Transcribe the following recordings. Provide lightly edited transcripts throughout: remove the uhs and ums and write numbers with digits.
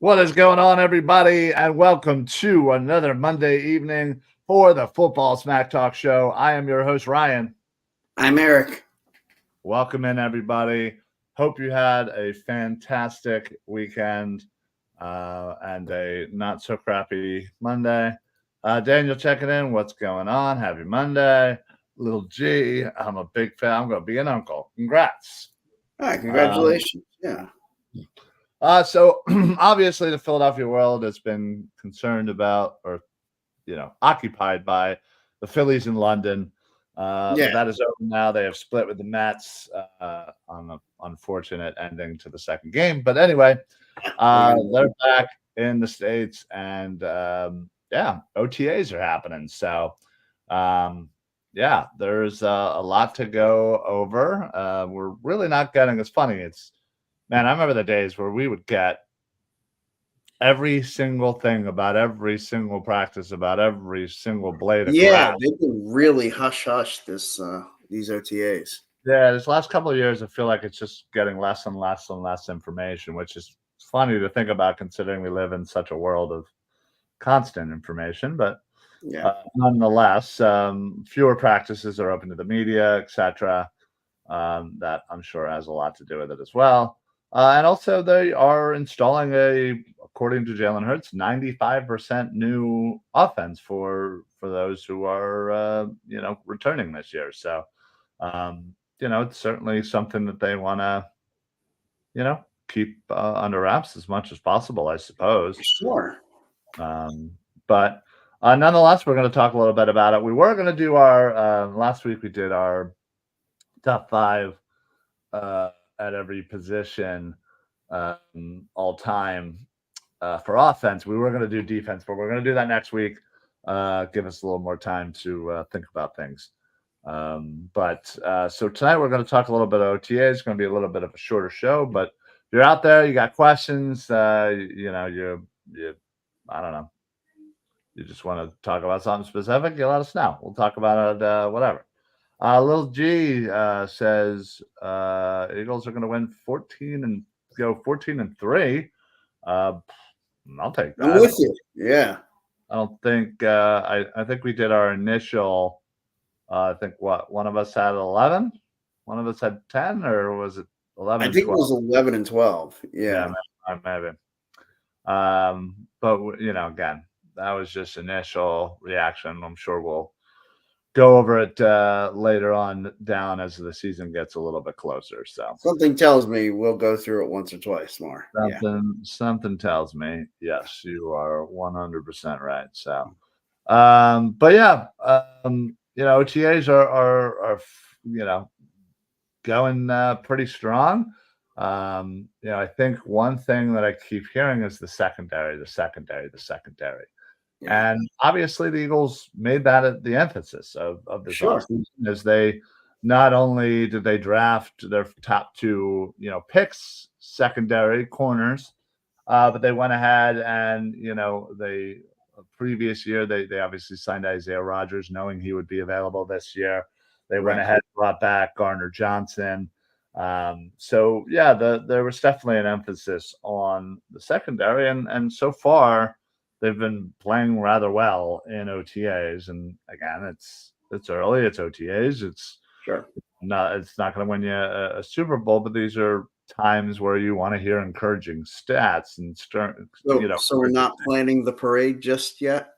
What is going on, everybody? And welcome to another Monday evening for the Football Smack Talk Show. I am your host, Ryan. I'm Eric. Welcome in, everybody. Hope you had a fantastic weekend and a not so crappy Monday. Daniel checking in. What's going on? Happy Monday. Little G, I'm a big fan. I'm going to be an uncle. Congrats. All right, congratulations. Yeah. So obviously the Philadelphia world has been concerned about or, occupied by the Phillies in London. But that is over now. They have split with the Mets on an unfortunate ending to the second game. But anyway, they're back in the States and OTAs are happening. So there's a lot to go over. We're really not getting as funny. Man, I remember the days where we would get every single thing about every single practice, about every single blade of grass. They've been really hush-hush these OTAs. Yeah, this last couple of years, I feel like it's just getting less and less and less information, which is funny to think about considering we live in such a world of constant information. But nonetheless, fewer practices are open to the media, etc. That I'm sure has a lot to do with it as well. And also, they are installing according to Jalen Hurts, 95% new offense for those who are, returning this year. So, it's certainly something that they want to, keep under wraps as much as possible, I suppose. Sure. But nonetheless, we're going to talk a little bit about it. We were going to do our last week. We did our top five at every position all time for offense. We were going to do defense, but we're going to do that next week. Give us a little more time to think about things. So tonight we're going to talk a little bit of OTA. It's going to be a little bit of a shorter show, but if you're out there, you got questions, you I don't know, you just want to talk about something specific, you let us know. We'll talk about it, whatever. Little G says Eagles are going to win 14 and go 14-3. I'll take that. I'm with you. Yeah. I don't think I think we did our initial. I think one of us had 11, one of us had 10, or was it 11? I think 12? It was 11 and 12. Yeah, maybe. But again, that was just initial reaction. I'm sure we'll go over it later on down as the season gets a little bit closer. So something tells me we'll go through it once or twice more. Something tells me, yes, you are 100% right. So, OTAs are going pretty strong. I think one thing that I keep hearing is the secondary. And obviously, the Eagles made that the emphasis of this offseason, as they not only did they draft their top two, picks, secondary corners, but they went ahead and previous year they obviously signed Isaiah Rodgers, knowing he would be available this year. They went ahead and brought back Gardner Johnson. There was definitely an emphasis on the secondary, and so far they've been playing rather well in OTAs. And again, it's early, it's OTAs, it's not going to win you a Super Bowl, but these are times where you want to hear encouraging stats and So we're not planning the parade just yet.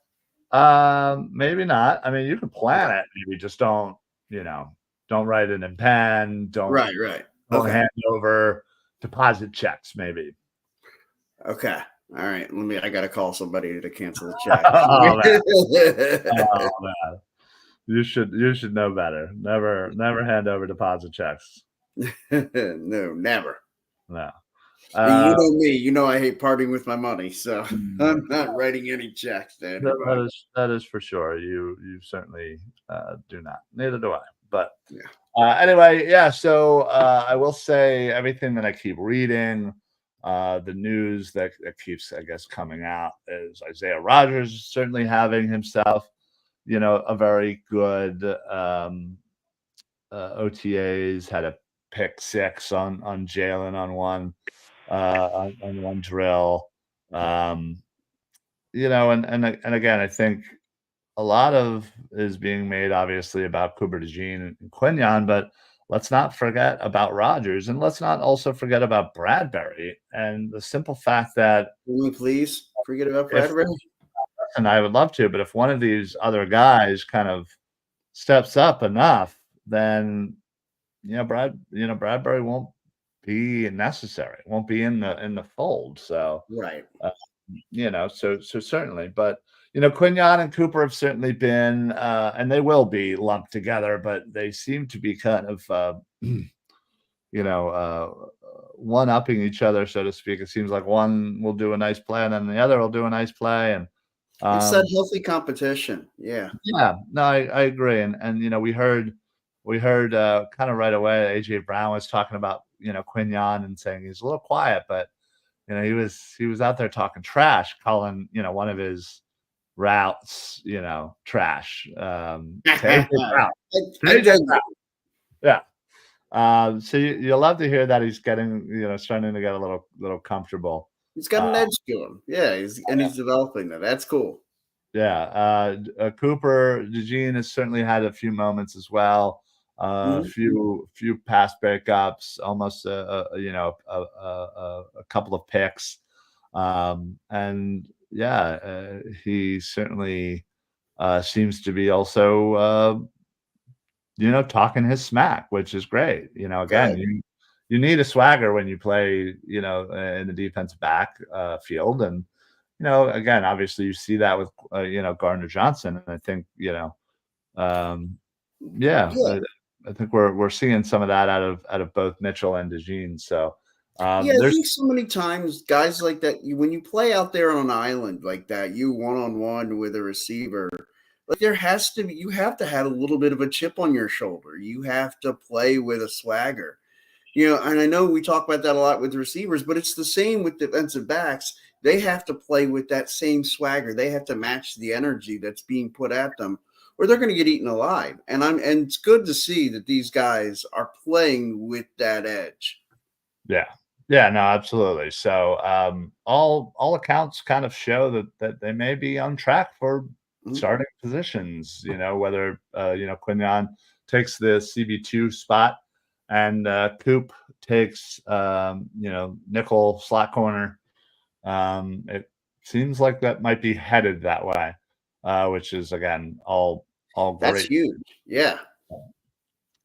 Maybe not. I mean, you can plan it. Maybe just don't write it in pen. Don't hand over deposit checks. Maybe. Okay. All right. I got to call somebody to cancel the check. Oh, man. You should know better. Never hand over deposit checks. No, never. No. You know me. You know I hate parting with my money, so I'm not writing any checks to anybody. That is for sure. You certainly do not. Neither do I. But anyway, So I will say everything that I keep reading, the news that keeps, I guess, coming out is Isaiah Rodgers certainly having himself, a very good OTAs, had a pick six on Jalen on one drill. Um, and again, I think a lot of is being made obviously about Cooper DeJean and Quinyon, but let's not forget about Rogers, and let's not also forget about Bradbury and the simple fact that Can we please forget about if Bradbury? and I would love to, but if one of these other guys kind of steps up enough, then Bradbury won't be necessary, won't be in the fold. So Right. so certainly, but Quinyon and Cooper have certainly been, and they will be lumped together, but they seem to be kind of, you know, uh, one upping each other, so to speak. It seems like one will do a nice play, and then the other will do a nice play, and It's that healthy competition. Yeah. yeah, no, I agree, and we heard kind of right away. AJ Brown was talking about Quinyon and saying he's a little quiet, but he was out there talking trash, calling one of his routes, trash. To AJ Brown. To I AJ did. Brown. Yeah. So you'll love to hear that he's getting, starting to get a little comfortable. He's got an edge to him. Yeah, he's developing that. That's cool. Yeah. Cooper DeJean has certainly had a few moments as well. A Mhm. few pass breakups, almost a couple of picks. And yeah, he certainly seems to be also talking his smack, which is great. Again, Good. you need a swagger when you play, in the defensive back field, and again, obviously you see that with Gardner Johnson, and I think yeah, Yeah. I think we're seeing some of that out of both Mitchell and DeJean. So Yeah, I there's think so many times guys like that, when you play out there on an island like that, you one on one with a receiver, like you have to have a little bit of a chip on your shoulder. You have to play with a swagger. And I know we talk about that a lot with receivers, but it's the same with defensive backs. They have to play with that same swagger. They have to match the energy that's being put at them, or they're going to get eaten alive. And it's good to see that these guys are playing with that edge. Yeah. Yeah, no, absolutely. So, all accounts kind of show that they may be on track for Mhm. starting positions, whether, Quinyon takes the CB2 spot and, Coop takes, nickel slot corner. It seems like that might be headed that way, which is again all That's great huge. Yeah.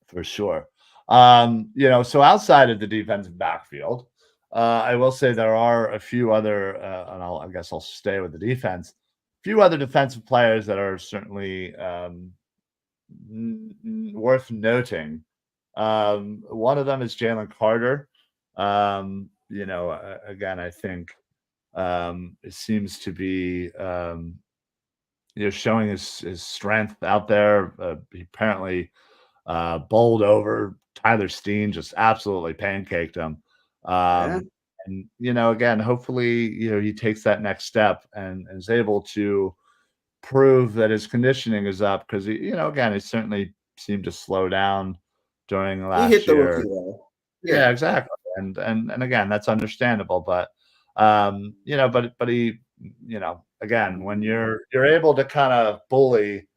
for sure. So outside of the defensive backfield, I will say there are a few other, and I guess I'll stay with the defense. A few other defensive players that are certainly worth noting. One of them is Jalen Carter. Again, I think it seems to be showing his strength out there. He apparently bowled over Tyler Steen, just absolutely pancaked him. Yeah. And again, hopefully, he takes that next step and is able to prove that his conditioning is up because again, he certainly seemed to slow down during He last hit the rookie year. wall. Yeah, Yeah. exactly. And again, that's understandable, but but he, again, when you're able to kind of bully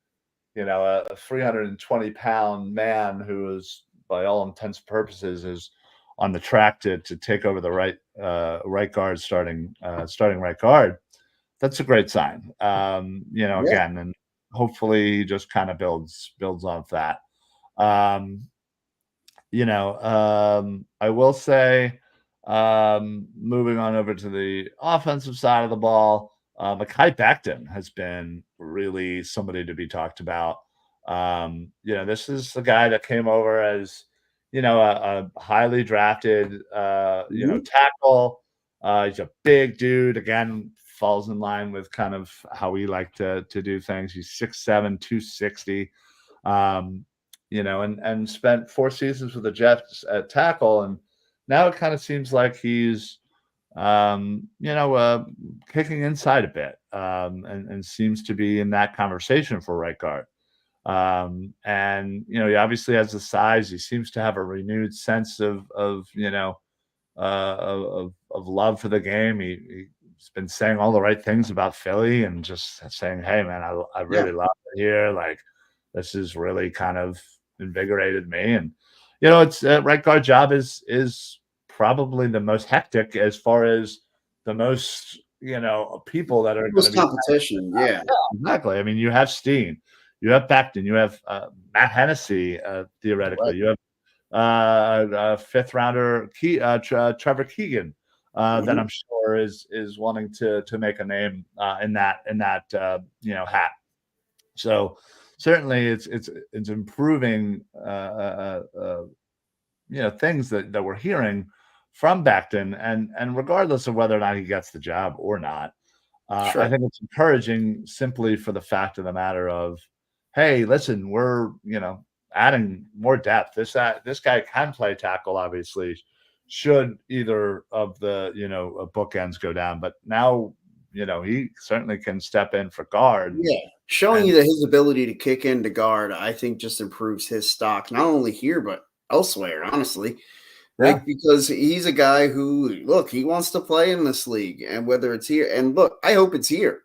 a 320-pound man who is, by all intents and purposes, is on the track to take over the right guard, starting right guard. That's a great sign. Yeah. Again, and hopefully he just kind of builds off that. Um, I will say, moving on over to the offensive side of the ball, Mekhi Becton has been really somebody to be talked about. This is the guy that came over as, a highly drafted, Mhm. tackle. He's a big dude. Again, falls in line with kind of how we like to do things. He's 6'7", 260. Um, and spent 4 seasons with the Jets at tackle, and now it kind of seems like he's, kicking inside a bit, and seems to be in that conversation for right guard. And he obviously has the size. He seems to have a renewed sense of love for the game. He he's been saying all the right things about Philly and just saying, "Hey, man, I really love it here. Like, this has really kind of invigorated me." And it's right guard job is probably the most hectic as far as the most people that are going to Most be. competition, yeah. Exactly. I mean, you have Steen, you have Becton, you have Matt Hennessy. Theoretically, Right. you have fifth rounder Trevor Keegan that I'm sure is wanting to make a name in that hat. So certainly it's improving things that we're hearing from Becton, and regardless of whether or not he gets the job or not, I Sure. think it's encouraging simply for the fact of the matter of, hey, listen, we're adding more depth. This guy can play tackle, obviously. Should either of the bookends go down, but now he certainly can step in for guard. Yeah. Showing you that his ability to kick into guard, I think, just improves his stock, not only here, but elsewhere, honestly. Yeah, Like, because he's a guy who, look, he wants to play in this league. And whether it's here, and look, I hope it's here.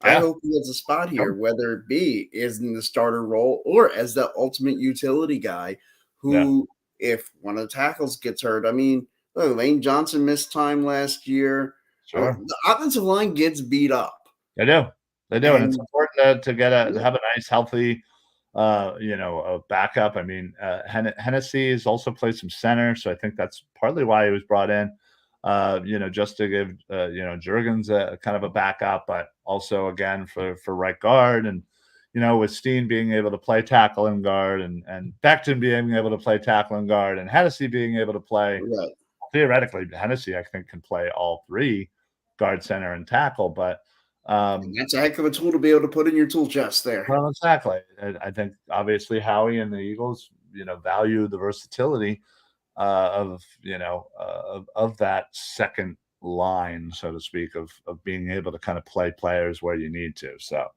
I yeah, hope he gets a spot sure. here, whether it be is in the starter role or as the ultimate utility guy Yeah, who, if one of the tackles gets hurt, I mean, look, Lane Johnson missed time last year. sure. The offensive line gets beat up. They do. They do, and it's And important to have a nice, healthy, a backup. I mean, Hennessy has also played some center, so I think that's partly why he was brought in. Just to give Jurgens a kind of a backup, but also again for right guard, and with Steen being able to play tackle and guard, and Becton being able to play tackle and guard, and Hennessy being able to play right. theoretically, Hennessy I think can play all three, guard, center, and tackle, but. And that's a heck of a tool to be able to put in your tool chest there. Well, exactly. I think obviously Howie and the Eagles, value the versatility of that second line, so to speak, of being able to kind of play players where you need to. So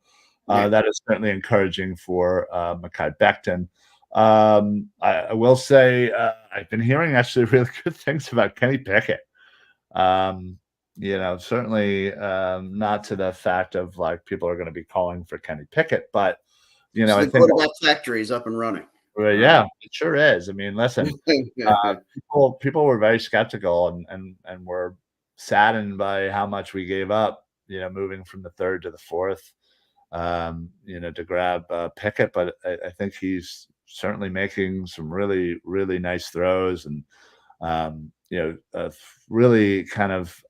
Yeah. that is certainly encouraging for Mekhi Becton. I will say I've been hearing actually really good things about Kenny Pickett. Certainly not to the fact of like people are going to be calling for Kenny Pickett, but So I the think quarterback factory is up and running. yeah, it sure is. I mean, listen, people were very skeptical and were saddened by how much we gave up, moving from the third to the fourth, to grab Pickett, but I think he's certainly making some really, really nice throws and really kind of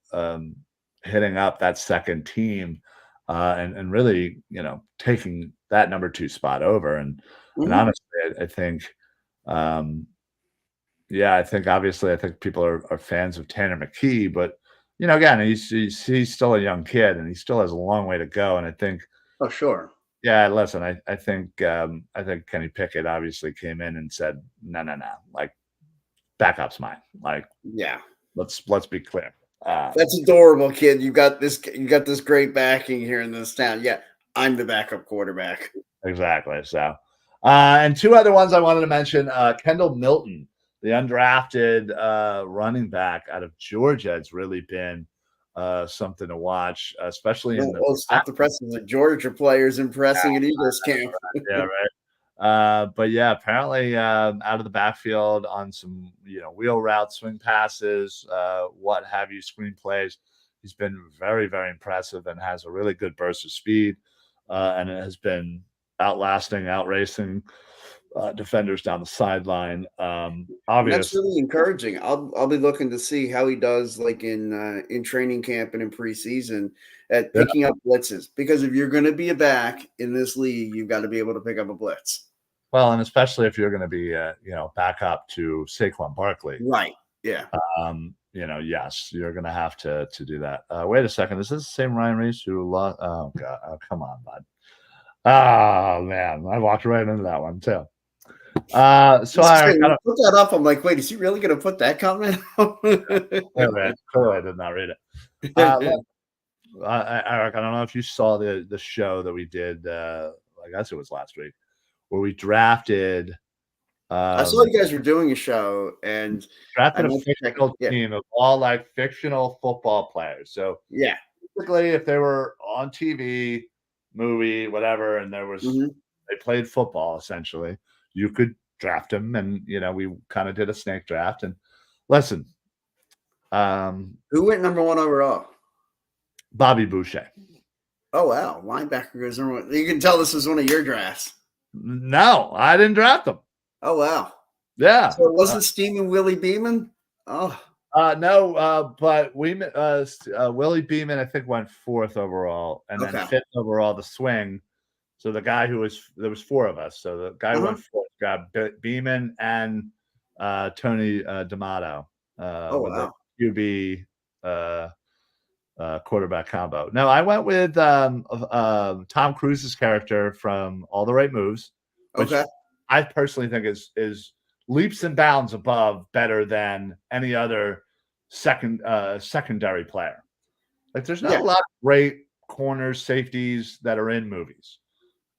hitting up that second team and really, taking that number 2 spot over. And honestly, I think, I think obviously I think people are fans of Tanner McKee, but again, he's still a young kid and he still has a long way to go. And I think, Oh, sure. yeah, listen, I think Kenny Pickett obviously came in and said, no, like backup's mine. Like, Yeah. let's be clear. That's adorable, kid. You got this great backing here in this town. Yeah, I'm the backup quarterback. Exactly. So, and 2 other ones I wanted to mention, Kendall Milton, the undrafted running back out of Georgia, has really been something to watch, especially in the Stop the presses. The Georgia players impressing at Eagles camp. yeah, right. But yeah, apparently out of the backfield on some wheel route, swing passes, what have you, screen plays. He's been very, very impressive and has a really good burst of speed, and it has been outracing defenders down the sideline. And that's Obvious, really encouraging. I'll be looking to see how he does, like in training camp and in preseason, at yeah. picking up blitzes. Because if you're going to be a back in this league, you've got to be able to pick up a blitz. Well, and especially if you're going to be back up to Saquon Barkley, Right? Yeah. Yes, you're going to have to do that. Wait a second, is this the same Ryan Reis who lost? Oh God, come on, bud. Oh man, I walked right into that one too. So I kind of put that up. I'm like, wait, is he really going to put that comment? clearly I did not read it. Look, Eric, I don't know if you saw the show that we did. I guess it was last week, where we drafted. I saw you guys were doing a show and drafted a fictional team of all like fictional football players. So yeah, basically, if they were on TV, movie, whatever, and they played football essentially, you could draft them, and we kind of did a snake draft. And listen, Who went number 1 overall? Bobby Boucher. Oh wow, linebacker goes number 1. You can tell this was one of your drafts. No, I didn't draft him. Oh wow. Yeah. So it wasn't Steamin' Willie Beeman? Oh. No, but Willie Beeman, I think, went 4th overall, and then 5th overall, the swing. So the guy there was 4 of us. So the guy who went 4th got Beeman and Tony D'Amato with the QB quarterback combo. No, I went with Tom Cruise's character from All the Right Moves, which I personally think is leaps and bounds above better than any other secondary player. Like, there's not a lot of great corners, safeties that are in movies.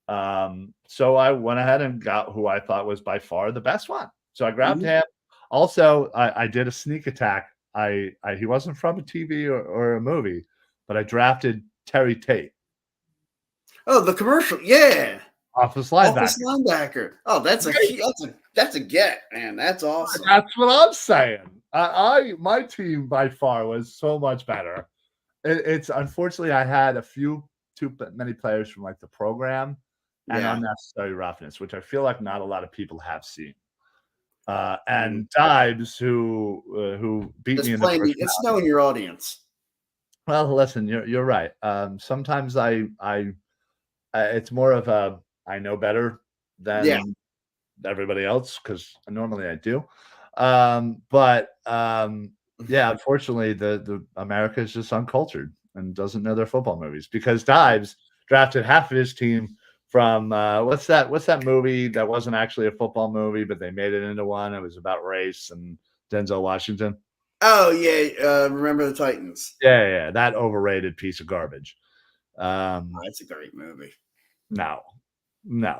So I went ahead and got who I thought was by far the best one. So I grabbed him. Also, I did a sneak attack. He wasn't from a TV or a movie, but I drafted Terry Tate. Oh, the commercial, yeah. Office linebacker. Oh, that's a get, man. That's awesome. That's what I'm saying. My team by far was so much better. It's unfortunately I had too many players from like the program and unnecessary roughness, which I feel like not a lot of people have seen. And Dibes, who beat me in the first round. It's knowing your audience. Well, listen, you're right. Sometimes it's more of a I know better than everybody else, because normally I do. But unfortunately, the America is just uncultured and doesn't know their football movies, because Dibes drafted half of his team from what's that movie that wasn't actually a football movie, but they made it into one. It was about Reis and Denzel Washington. Oh yeah, Remember the Titans. Yeah, that overrated piece of garbage. That's a great movie. No,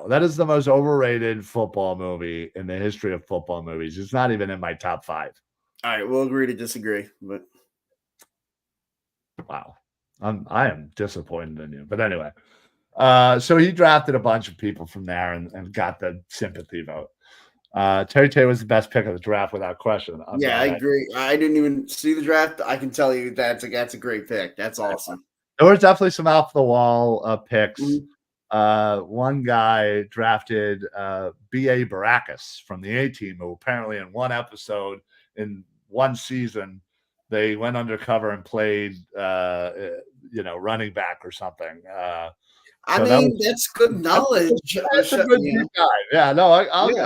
that is the most overrated football movie in the history of football movies. It's not even in my top 5. All right, we'll agree to disagree, but wow, I am disappointed in you. But anyway, so he drafted a bunch of people from there and got the sympathy vote. Terry Tate was the best pick of the draft without question. I agree. I didn't even see the draft. I can tell you that's a great pick. That's awesome. There were definitely some off the wall picks. One guy drafted B.A. Baracus from the A-Team, who apparently in one episode in one season they went undercover and played running back or something. That's good knowledge. That's a good deep dive. Yeah, no,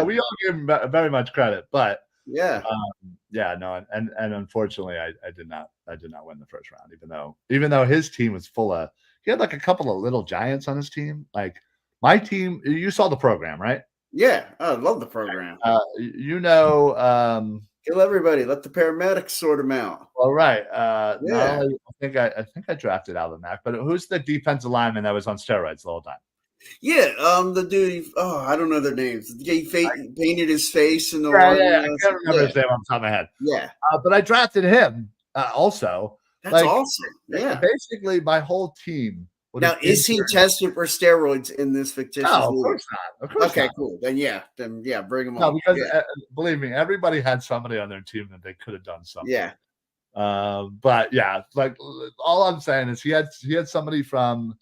we all give him very much credit, but and unfortunately, I did not win the first round, even though his team was full of. He had like a couple of little giants on his team. Like my team, you saw the program, right? Yeah, I love the program. Kill everybody. Let the paramedics sort them out. All right. I think I drafted Alvin Mack, but who's the defensive lineman that was on steroids the whole time? Yeah, the dude. I don't know their names. He painted his face in the I can't remember his name on top of my head. Yeah, but I drafted him also. That's awesome. Yeah, basically my whole team. Now, is he tested for steroids in this fictitious league? No, of course not. Okay, cool. Then bring him on. No, because believe me, everybody had somebody on their team that they could have done something. Yeah. But yeah, like all I'm saying is he had somebody from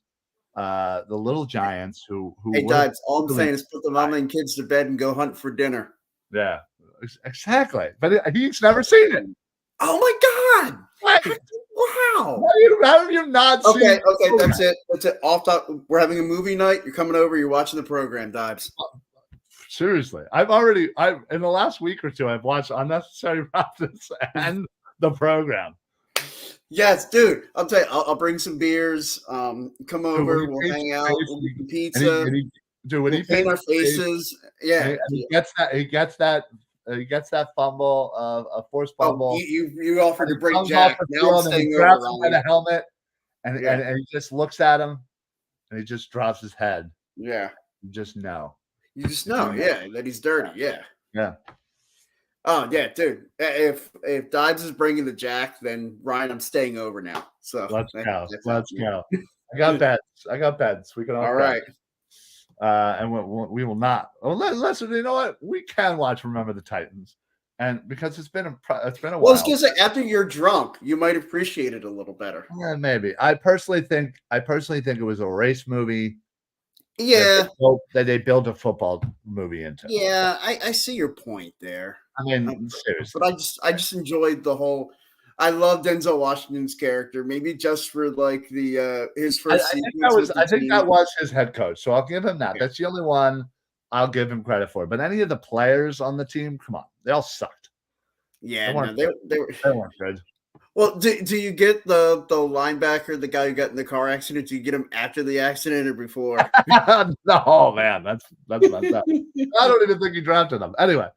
the Little Giants who. Hey, Dibes, all I'm saying is put the mama and kids to bed and go hunt for dinner. Yeah, exactly. But he's never seen it. Oh my God! What? Wow! How have you not seen it? Okay, that's it. That's it. Off top, we're having a movie night. You're coming over. You're watching the program, Dibes. Seriously, in the last week or two, I've watched Unnecessary Roughness and the program. Yes, dude. I'll tell you. I'll bring some beers. Come over. We'll hang out. We'll get some pizza. We'll paint our faces. Yeah. He gets that fumble, a forced fumble. Oh, you offered to break Jack. Now I'm staying over on the helmet, and he just looks at him, and he just drops his head. Yeah. You just know. You just know, that he's dirty. Yeah. Yeah. Oh yeah, dude. If Dives is bringing the jack, then Ryan, I'm staying over now. So Let's go. that's Let's go. I got bets. We can all right. And we will not. Well, listen, you know what? We can watch Remember the Titans, and because it's been a Well, while. I was gonna say after you're drunk, you might appreciate it a little better. Yeah, maybe. I personally think it was a race movie. Yeah, that they built a football movie into. Yeah, I see your point there. I mean, seriously. But I just enjoyed the whole. I love Denzel Washington's character, maybe just for like the his first sequence. I think that was his head coach, so I'll give him that. That's the only one I'll give him credit for. But any of the players on the team, come on, they all sucked. Yeah, they weren't good. Well, do you get the linebacker, the guy who got in the car accident? Do you get him after the accident or before? No, man, that's messed up. I don't even think he drafted him. Anyway,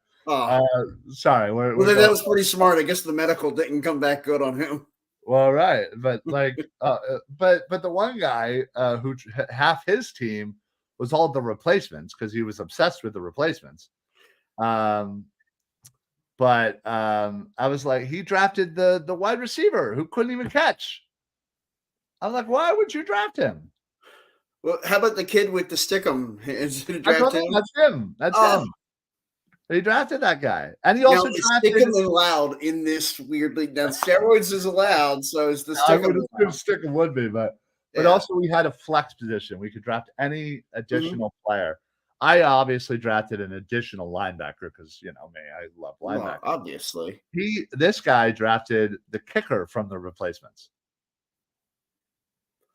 sorry. Well, that was pretty smart. I guess the medical didn't come back good on him. Well, right, but like, but the one guy who half his team was all the replacements because he was obsessed with the replacements. But I was like, he drafted the wide receiver who couldn't even catch. I'm like, why would you draft him? Well, how about the kid with the stickum? Is it draft him? That's him. That's him. He drafted that guy, and he also drafted stickum allowed in this weird league. Now steroids is allowed, so is the stickum. Stickum would be, but also we had a flex position. We could draft any additional player. I obviously drafted an additional linebacker because me, I love linebacker. Well, obviously, this guy drafted the kicker from the replacements.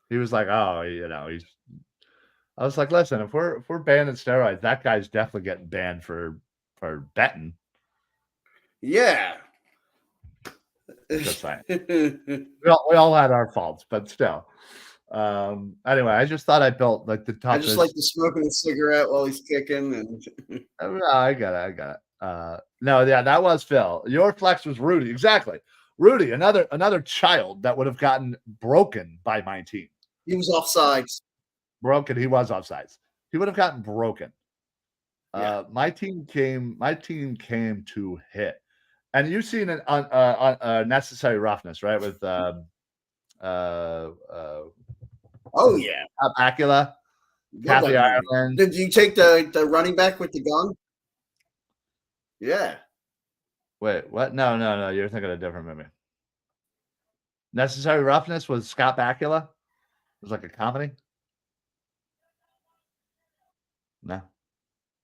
He was like, oh, he's. I was like, listen, if we're banning steroids, that guy's definitely getting banned for betting. Yeah. Just saying. we all had our faults, but still. Anyway, I just thought I built like the top. I just like to smoking a cigarette while he's kicking, and I got it. No, yeah, that was Phil. Your flex was Rudy, exactly. Rudy, another child that would have gotten broken by my team. He was offsides. Broken. He was offsides. He would have gotten broken. Yeah. My team came to hit, and you've seen it on Necessary Roughness, right? With oh yeah, Acula, Kathy Ireland. Did you take the running back with the gun? Yeah. Wait, what? No. You're thinking of a different movie. Necessary Roughness was Scott Bakula. It was like a comedy. No.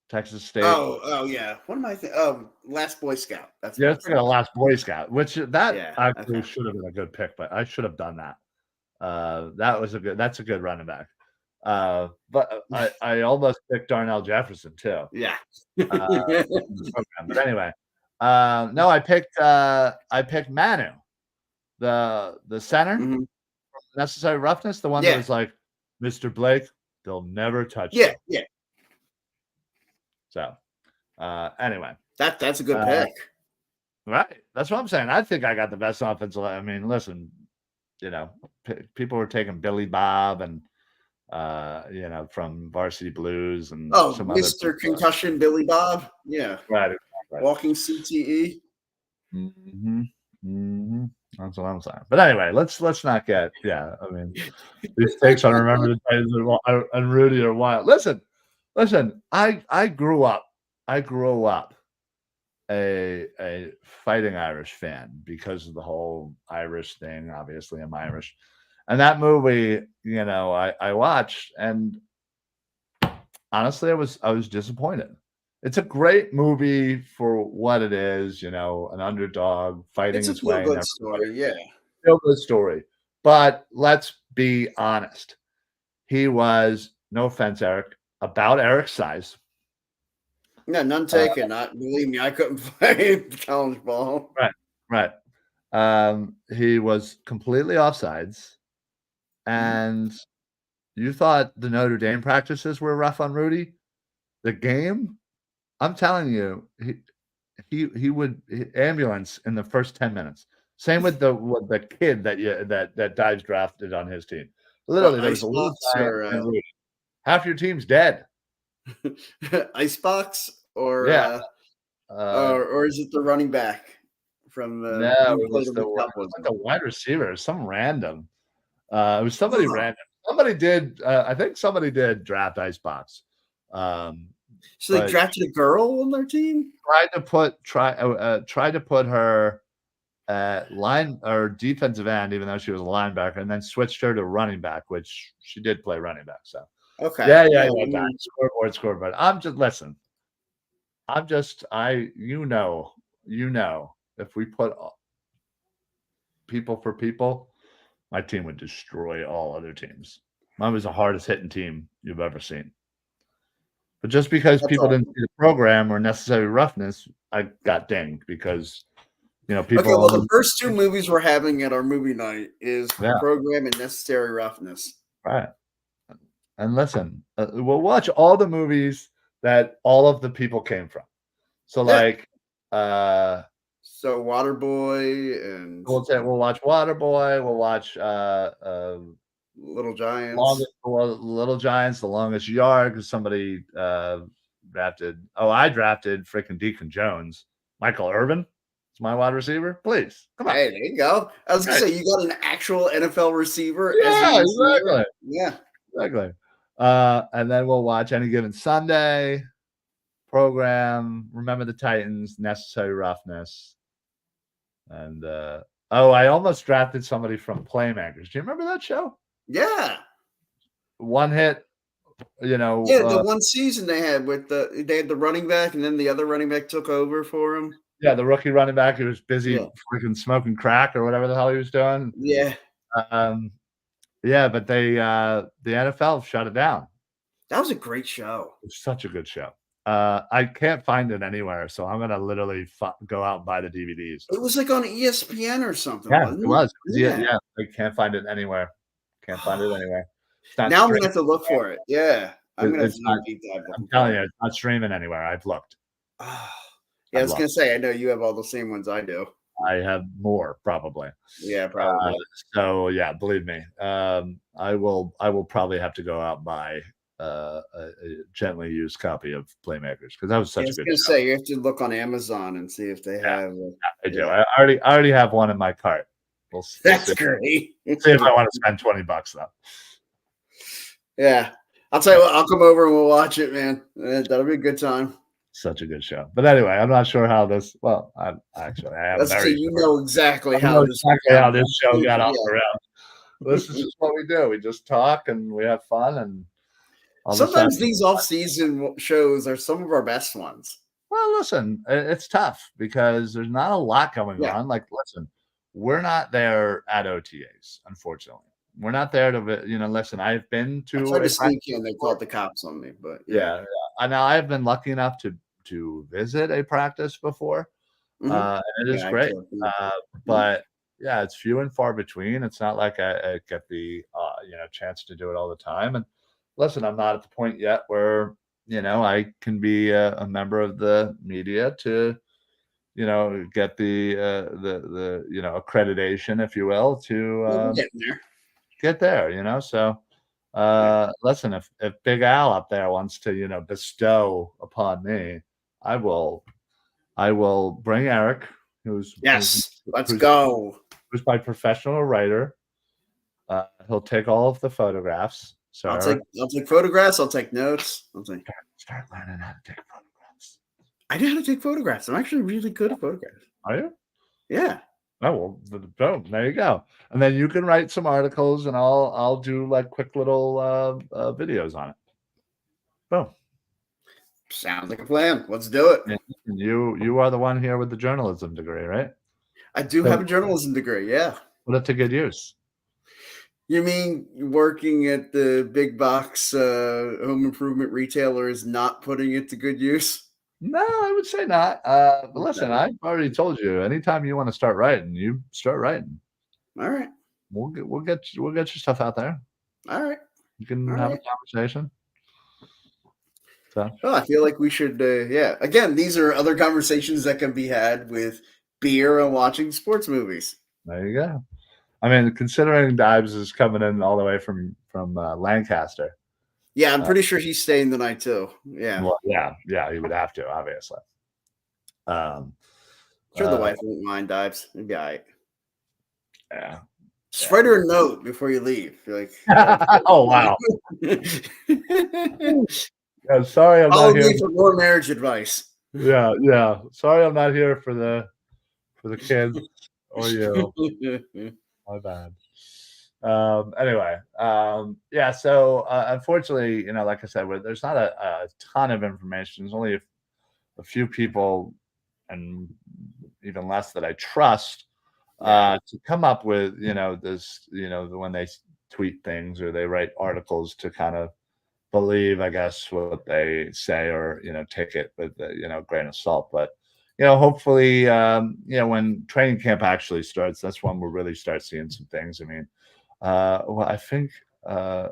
Texas State. Oh yeah. What am I thinking? Oh, Last Boy Scout. That's thinking of Last Boy Scout, which actually should have been a good pick, but I should have done that. That's a good running back. But I almost picked Darnell Jefferson too. Yeah. But anyway, no, I picked Manu, the center, from Necessary Roughness, the one that was like, Mr. Blake, they'll never touch you. Yeah. So, anyway, that's a good pick. Right. That's what I'm saying. I think I got the best offensive line. I mean, listen, people were taking Billy Bob and, from Varsity Blues and some Mr. Concussion Billy Bob. Yeah. Right. Walking CTE. That's what I'm saying. But anyway, let's not get. Yeah, I mean, these takes on Remember the Titans and Rudy are wild. Listen. I grew up a Fighting Irish fan because of the whole Irish thing. Obviously, I'm Irish, and that movie, I watched, and honestly, I was disappointed. It's a great movie for what it is, an underdog fighting his way. It's a feel-good story, yeah. Feel-good story. But let's be honest. He was, no offense, Eric, about Eric's size. No, none taken. Believe me, I couldn't play college ball. Right. He was completely offsides. And you thought the Notre Dame practices were rough on Rudy? The game? I'm telling you, he would ambulance in the first 10 minutes. Same with the kid that Dives drafted on his team. Literally, there's a little guy half your team's dead. Icebox or Or is it the running back from No, who it played was on the the it was Cowboys? like a wide receiver, some random. It was somebody Oh. random. Somebody did. I think somebody did draft Icebox. So they drafted a girl on their team. Tried to put her at line or defensive end, even though she was a linebacker, and then switched her to running back, which she did play running back. So Okay. yeah. I mean, Scoreboard. Listen. If we put people for people, my team would destroy all other teams. Mine was the hardest hitting team you've ever seen. But just because that's people didn't awesome. see the program or necessary roughness, I got dinged because Okay, people well, the only first two movies we're having at our movie night is yeah, Program and Necessary Roughness. right. And listen, we'll watch all the movies that all of the people came from. So Yeah. like So Waterboy and we'll watch Waterboy, we'll watch Little Giants. Little Giants, The Longest Yard, because somebody drafted. Oh, I drafted freaking Deacon Jones. Michael Irvin is my wide receiver. Please, come on. Hey, there you go. I was gonna say you got an actual NFL receiver as Yeah, your receiver. exactly. Yeah. Exactly. And then we'll watch Any Given Sunday, Program, Remember the Titans, Necessary Roughness, and I almost drafted somebody from Playmakers. Do you remember that show? Yeah. One hit, Yeah, the one season they had with they had the running back and then the other running back took over for him. Yeah, the rookie running back who was busy Yeah. freaking smoking crack or whatever the hell he was doing. Yeah. Yeah, but the NFL shut it down. That was a great show. It was such a good show. I can't find it anywhere, so I'm gonna literally go out and buy the DVDs. It was like on ESPN or something, Yeah, wasn't it it? was. Yeah. I can't find it anywhere. Can't find it anywhere. It's not Now I'm gonna streaming. have to look for it. Yeah. I'm gonna have It's to do not. a deep dive. I'm telling you, it's not streaming anywhere. I've looked. Yeah, I was gonna say, I know you have all the same ones I do. I have more probably. Yeah, probably. So yeah, believe me, I will probably have to go out and buy a gently used copy of Playmakers because that was such a good I was show. gonna say you have to look on Amazon and see if they have. I do. I already have one in my cart. We'll That's see. great. See if I want to spend $20 though. Yeah, I'll tell you what. I'll come over and we'll watch it, man. That'll be a good time. Such a good show. But anyway, I'm not sure how this. Well, I have That's very. you know exactly how this show got off the rails. This is just what we do. We just talk and we have fun and. Sometimes these off-season shows are some of our best ones. Well, listen, it's tough because there's not a lot going on. Like, listen, we're not there at OTAs, unfortunately. We're not there to, listen, I've been to. I tried to sneak in. They called the cops on me, but yeah. Now I've been lucky enough to visit a practice before. And it is great. But yeah, it's few and far between. It's not like I get the chance to do it all the time. And listen, I'm not at the point yet where I can be a member of the media to get the accreditation, if you will, to get there. So listen, if Big Al up there wants to bestow upon me, I will bring Eric, who's go. Who's my professional writer. He'll take all of the photographs. So I'll take photographs. I'll take notes. Start learning how to take photographs. I know how to take photographs. I'm actually really good at photographs. Are you? Yeah. Oh well, boom, there you go. And then you can write some articles, and I'll do like quick little videos on it. Boom. Sounds like a plan. Let's do it. And you are the one here with the journalism degree, right? I do have a journalism degree. Yeah. Put it to good use. You mean working at the big box home improvement retailer is not putting it to good use? No, I would say not. But listen, I've already told you. Anytime you want to start writing, you start writing. All right. We'll get your stuff out there. All right. You can have a conversation. So. Well, I feel like we should. Again, these are other conversations that can be had with beer and watching sports movies. There you go. I mean, considering Dives is coming in all the way from Lancaster. Yeah, I'm pretty sure he's staying the night too. Yeah. Well, yeah, he would have to, obviously. Sure, the wife won't mind, Dives. It'd be all right. Yeah. Just write her a note before you leave. You're like, oh wow. Yeah, sorry, I'm follow not here. me for more marriage advice. Yeah. Sorry, I'm not here for the kids or you. My bad. Anyway, yeah. So unfortunately, like I said, there's not a ton of information. There's only a few people, and even less that I trust to come up with this. When they tweet things or they write articles to kind of believe, I guess, what they say, or take it with a grain of salt. But hopefully, when training camp actually starts, that's when we'll really start seeing some things. I mean, well, I think I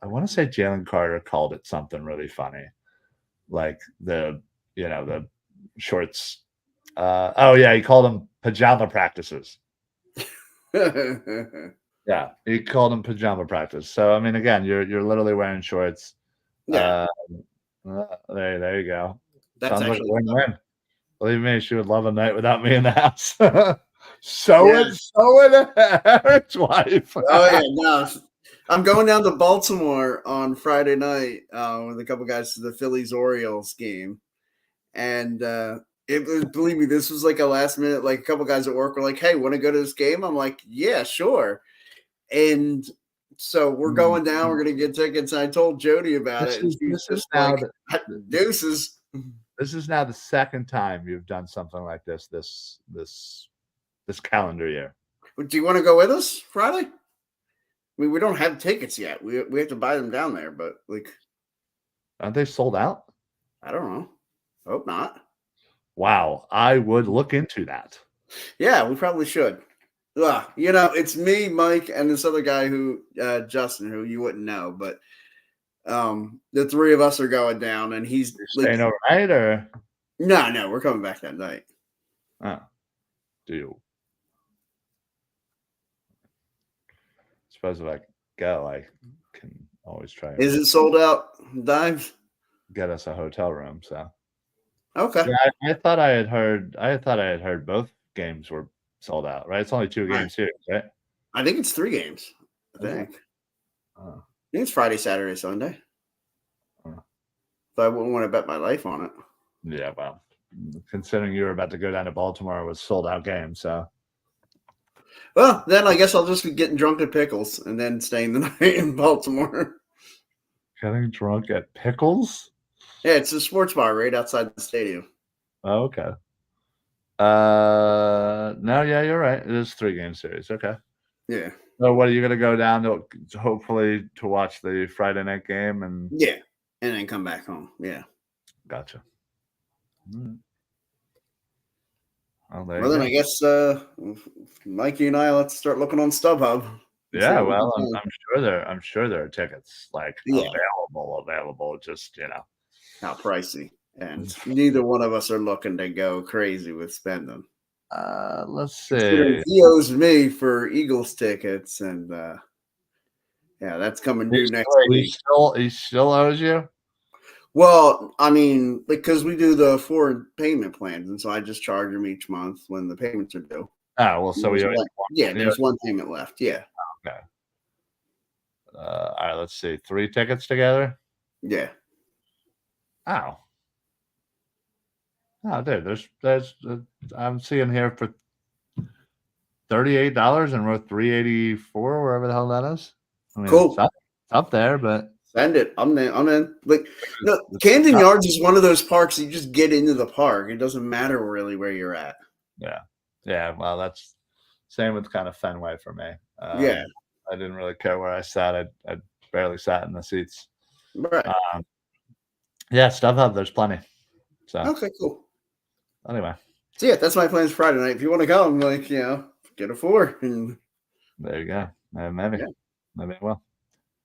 want to say Jalen Carter called it something really funny, like the shorts. Oh yeah, he called them pajama practices. Yeah, he called them pajama practice. So I mean, again, you're literally wearing shorts. Yeah. There you go. That's Sounds like a actually win-win. Believe me, she would love a night without me in the house. So it, Eric's wife. Oh yeah, no. I'm going down to Baltimore on Friday night with a couple guys to the Phillies Orioles game, and believe me, this was like a last minute. Like a couple guys at work were like, "Hey, want to go to this game?" I'm like, "Yeah, sure." And so we're going down. We're gonna get tickets. And I told Jody about it, and she's just like, "Deuces." This is now the second time you've done something like this calendar year. Do you want to go with us Friday? I mean, we don't have tickets yet. We have to buy them down there, but like, aren't they sold out? I don't know. Hope not. Wow, I would look into that. Yeah, we probably should. It's me, Mike, and this other guy who Justin, who you wouldn't know, but the three of us are going down, and he's staying overnight, or no, we're coming back that night. Oh, do you? Suppose if I go, I can always try. Is it sold out, Dives? Get us a hotel room. So okay. Yeah, I thought I had heard both games were sold out. Right? It's only 2 games here, right? I think it's 3 games. I think it's Friday, Saturday, Sunday. But I wouldn't want to bet my life on it. Yeah, well, considering you were about to go down to Baltimore, it was sold out game. So. Well, then I guess I'll just be getting drunk at Pickles and then staying the night in Baltimore. Getting drunk at Pickles? Yeah, it's a sports bar right outside the stadium. Oh, okay. No, yeah, you're right. It is 3-game series. Okay. Yeah. So what are you gonna go down to hopefully to watch the Friday night game and then come back home. Yeah. Gotcha. Well, then I guess Mikey and I let's start looking on StubHub. Yeah, well, I'm sure there are tickets available. Just how pricey, and neither one of us are looking to go crazy with spending. Let's see. He owes me for Eagles tickets, and that's coming due next week. He still owes you? Well, I mean, because we do the 4 payment plans, and so I just charge them each month when the payments are due. Oh, well, so there's one payment left. Yeah. Okay. All right, let's see. 3 tickets together? Yeah. Oh. Oh, dude, there's I'm seeing here for $38 and worth $384, wherever the hell that is. I mean, cool. It's up there, but send it. I'm in. Like, Camden Yards is one of those parks you just get into the park. It doesn't matter really where you're at. Yeah. Well, that's same with kind of Fenway for me. I didn't really care where I sat. I barely sat in the seats. Right. Yeah, StubHub, there's plenty. So okay, cool. Anyway. So that's my plans Friday night. If you want to come, get a 4. And there you go. Maybe I will.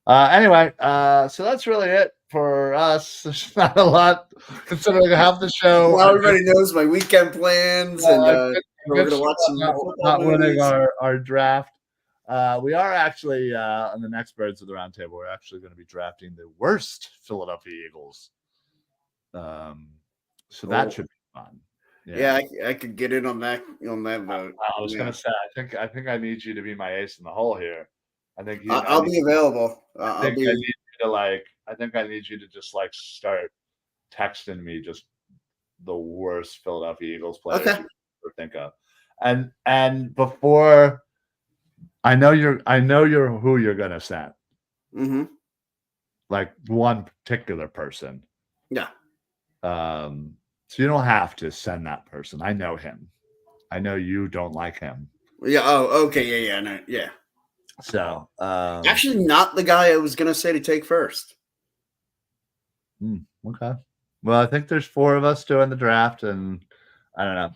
Anyway, so that's really it for us. There's not a lot considering half the show. Well, everybody knows my weekend plans, and we're going to watch some not winning our draft. We are actually on the next Birds of the Roundtable. We're actually going to be drafting the worst Philadelphia Eagles. So that should be fun. Yeah, I could get in on that vote. I was gonna say, I think I need you to be my ace in the hole here. I think I'll be available. I think I need you to I think I need you to just start texting me just the worst Philadelphia Eagles players you ever think of. And before I know you're who you're gonna send. Mm-hmm. Like one particular person. Yeah. So you don't have to send that person. I know him. I know you don't like him. Yeah. Oh, okay. Yeah. No, yeah. So actually, not the guy I was gonna say to take first. Okay. Well, I think there's 4 of us doing the draft, and I don't know.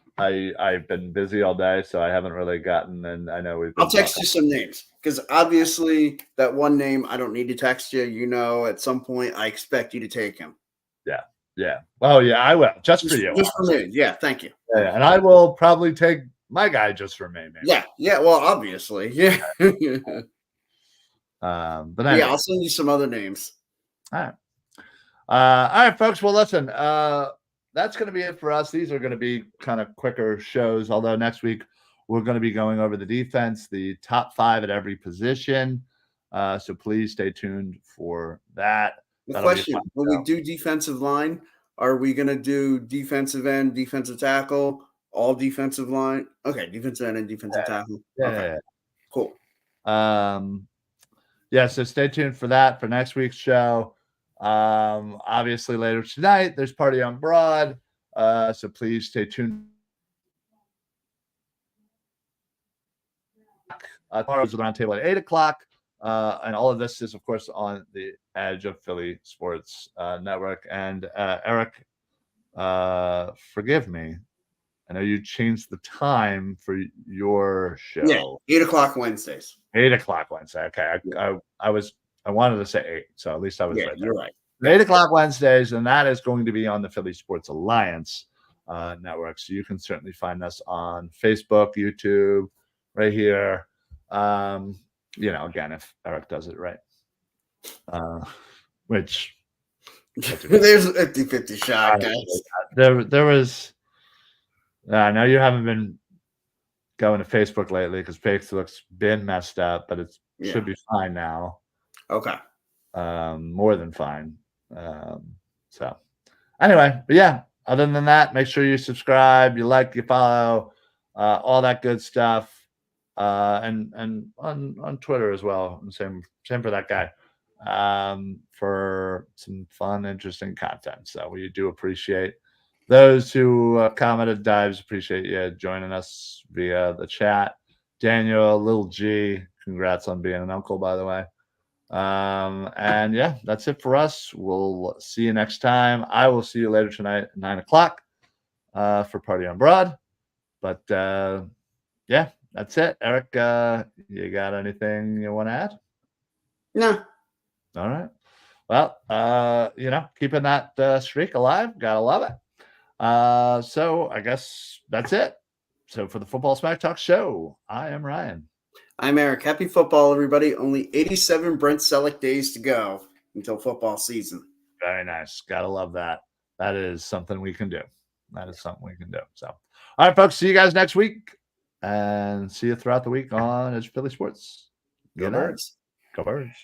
I've been busy all day, so I haven't really gotten. And I know I'll text you some names because obviously that one name I don't need to text you. You know, at some point I expect you to take him. Yeah. Yeah. Oh yeah, I will just for you. Just for me. Yeah. Thank you. Yeah, and I will probably take my guy just for me. Maybe. Yeah. Yeah. Well, obviously. Yeah. But anyway. Yeah, I'll send you some other names. All right, folks. Well, listen, that's going to be it for us. These are going to be kind of quicker shows, although next week we're going to be going over the defense, the top 5 at every position. So please stay tuned for that. The question, when we do defensive line, are we going to do defensive end, defensive tackle, all defensive line? Okay, defensive end and defensive tackle. Yeah, okay. Cool. Yeah, so stay tuned for that for next week's show. Obviously later tonight there's Party on Broad, so please stay tuned. Tomorrow's the roundtable at 8 o'clock, and all of this is of course on the Edge of Philly Sports Network. And Eric, forgive me, I know you changed the time for your show. Yeah, 8 o'clock Wednesdays. 8 o'clock Wednesday. Okay, I wanted to say 8, so at least I was right. You're right. 8 o'clock Wednesdays, and that is going to be on the Philly Sports Alliance network. So you can certainly find us on Facebook, YouTube, right here. Again, if Eric does it right, which there's a 50-50 shot, guys. There was. I know you haven't been going to Facebook lately because Facebook's been messed up, but it should be fine now. Okay. More than fine. So anyway, but yeah, other than that, make sure you subscribe, you like, you follow, all that good stuff. And on Twitter as well. And same for that guy. For some fun, interesting content. So we do appreciate those who commented. Dives, appreciate you joining us via the chat. Daniel, Little G, congrats on being an uncle, by the way. And yeah, that's it for us. We'll see you next time. I will see you later tonight at 9 o'clock for Party on Broad. But yeah, that's it. Eric, you got anything you want to add? No. All right. Well, keeping that streak alive, gotta love it. So I guess that's it. So for the Football Smack Talk show, I am Ryan. I'm Eric. Happy football, everybody. Only 87 Brent Selleck days to go until football season. Very nice. Gotta love that. That is something we can do. So, all right, folks. See you guys next week, and see you throughout the week on Edge Philly Sports. Go Birds. Go Birds.